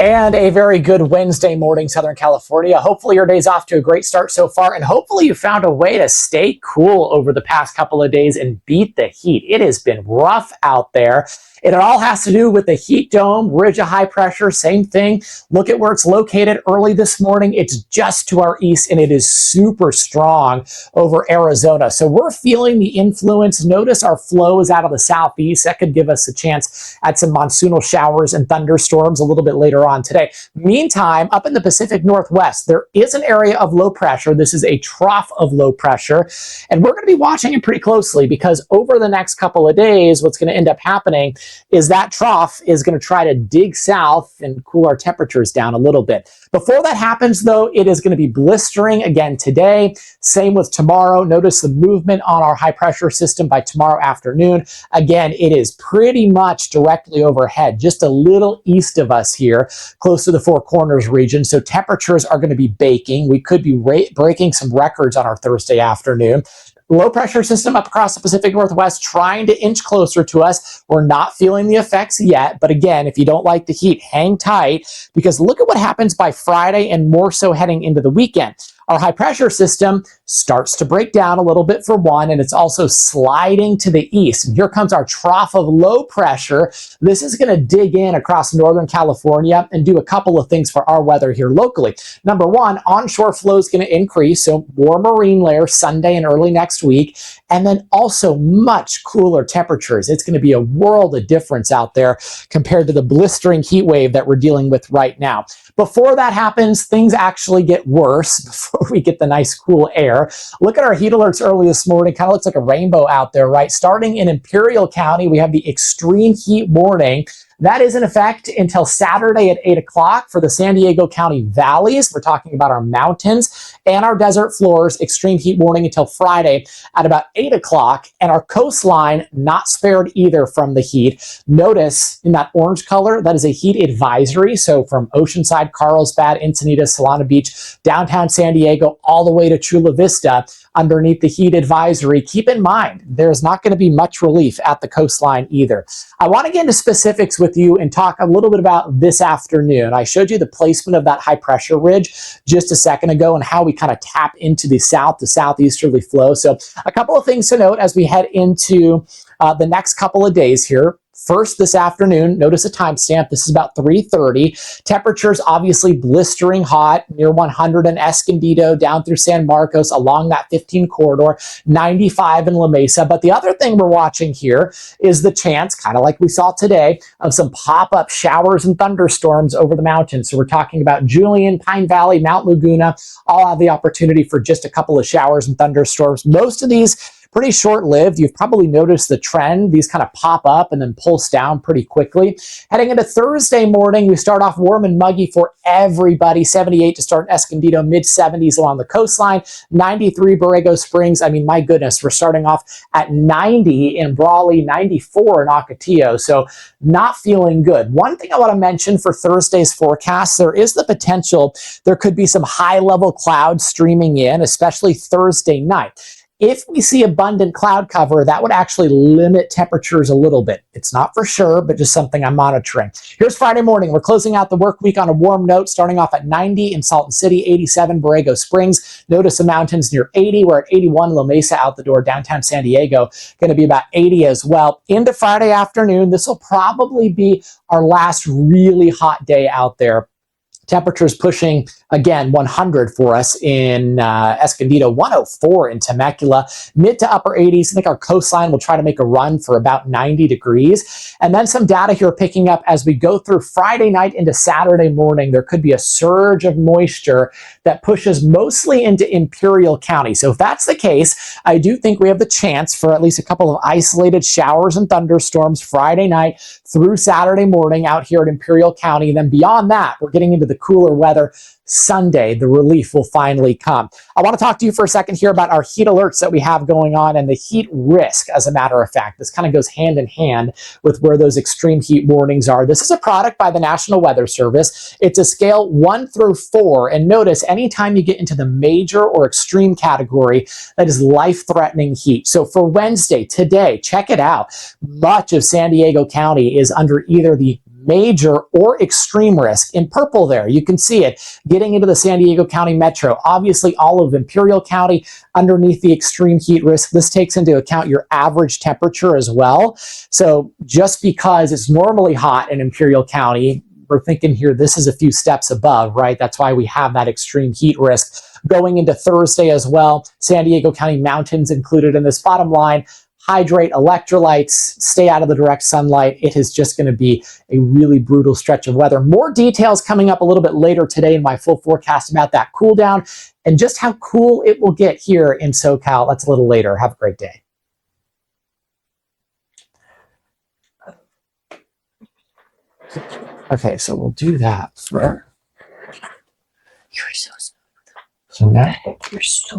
And a very good Wednesday morning, Southern California. Hopefully your day's off to a great start so far, and hopefully you found a way to stay cool over the past couple of days and beat the heat. It has been rough out there. It all has to do with the heat dome, ridge of high pressure, same thing. Look at where it's located early this morning. It's just to our east, and it is super strong over Arizona. So we're feeling the influence. Notice our flow is out of the southeast. That could give us a chance at some monsoonal showers and thunderstorms a little bit later on today. Meantime, up in the Pacific Northwest, there is an area of low pressure. This is a trough of low pressure, and we're going to be watching it pretty closely because over the next couple of days, what's going to end up happening is that trough is going to try to dig south and cool our temperatures down a little bit. Before that happens, though, it is going to be blistering again today. Same with tomorrow. Notice the movement on our high pressure system by tomorrow afternoon. Again, it is pretty much directly overhead, just a little east of us here, close to the Four Corners region. So temperatures are going to be baking. We could be breaking some records on our Thursday afternoon. Low pressure system up across the Pacific Northwest trying to inch closer to us. We're not feeling the effects yet, but again, if you don't like the heat, hang tight because look at what happens by Friday and more so heading into the weekend. Our high pressure system starts to break down a little bit for one, and it's also sliding to the east. And here comes our trough of low pressure. This is going to dig in across Northern California and do a couple of things for our weather here locally. Number one, onshore flow is going to increase, so more marine layer Sunday and early next week, and then also much cooler temperatures. It's going to be a world of difference out there compared to the blistering heat wave that we're dealing with right now. Before that happens, things actually get worse before we get the nice cool air. Look at our heat alerts early this morning. Kind of looks like a rainbow out there, right? Starting in Imperial County, we have the extreme heat warning. That is in effect until Saturday at 8 o'clock for the San Diego County valleys. We're talking about our mountains and our desert floors. Extreme heat warning until Friday at about 8 o'clock. And our coastline not spared either from the heat. Notice in that orange color, that is a heat advisory. So from Oceanside, Carlsbad, Encinitas, Solana Beach, downtown San Diego, all the way to Chula Vista, underneath the heat advisory. Keep in mind, there's not going to be much relief at the coastline either. I want to get into specifics with you and talk a little bit about this afternoon. I showed you the placement of that high pressure ridge just a second ago and how we kind of tap into the southeasterly flow. So a couple of things to note as we head into the next couple of days here. First, this afternoon, notice a timestamp. This is about 3:30. Temperatures obviously blistering hot, near 100 in Escondido, down through San Marcos, along that 15 corridor, 95 in La Mesa. But the other thing we're watching here is the chance, kind of like we saw today, of some pop-up showers and thunderstorms over the mountains. So we're talking about Julian, Pine Valley, Mount Laguna, all have the opportunity for just a couple of showers and thunderstorms. Most of these pretty short-lived. You've probably noticed the trend. These kind of pop up and then pulse down pretty quickly. Heading into Thursday morning, we start off warm and muggy for everybody. 78 to start in Escondido, mid-70s along the coastline, 93 Borrego Springs. I mean, my goodness, we're starting off at 90 in Brawley, 94 in Ocotillo. So not feeling good. One thing I want to mention for Thursday's forecast, there is the potential there could be some high-level clouds streaming in, especially Thursday night. If we see abundant cloud cover, that would actually limit temperatures a little bit. It's not for sure, but just something I'm monitoring. Here's Friday morning. We're closing out the work week on a warm note, starting off at 90 in Salton City, 87 Borrego Springs. Notice the mountains near 80. We're at 81 La Mesa out the door, downtown San Diego. Going to be about 80 as well. Into Friday afternoon, this will probably be our last really hot day out there. Temperatures pushing, again, 100 for us in Escondido, 104 in Temecula, mid to upper 80s. I think our coastline will try to make a run for about 90 degrees. And then some data here picking up as we go through Friday night into Saturday morning. There could be a surge of moisture that pushes mostly into Imperial County. So if that's the case, I do think we have the chance for at least a couple of isolated showers and thunderstorms Friday night through Saturday morning out here at Imperial County. And then beyond that, we're getting into the cooler weather. Sunday, the relief will finally come. I want to talk to you for a second here about our heat alerts that we have going on and the heat risk, as a matter of fact. This kind of goes hand in hand with where those extreme heat warnings are. This is a product by the National Weather Service. It's a scale 1 through 4. And notice, anytime you get into the major or extreme category, that is life-threatening heat. So for Wednesday, today, check it out. Much of San Diego County is under either the major or extreme risk. In purple there, you can see it getting into the San Diego County metro. Obviously, all of Imperial County underneath the extreme heat risk. This takes into account your average temperature as well. So just because it's normally hot in Imperial County, we're thinking here this is a few steps above, right? That's why we have that extreme heat risk. Going into Thursday as well, San Diego County mountains included in this. Bottom line, hydrate, electrolytes, stay out of the direct sunlight. It is just going to be a really brutal stretch of weather. More details coming up a little bit later today in my full forecast about that cool down and just how cool it will get here in SoCal. That's a little later. Have a great day. Okay, so we'll do that for... You're so smooth. So now... You're so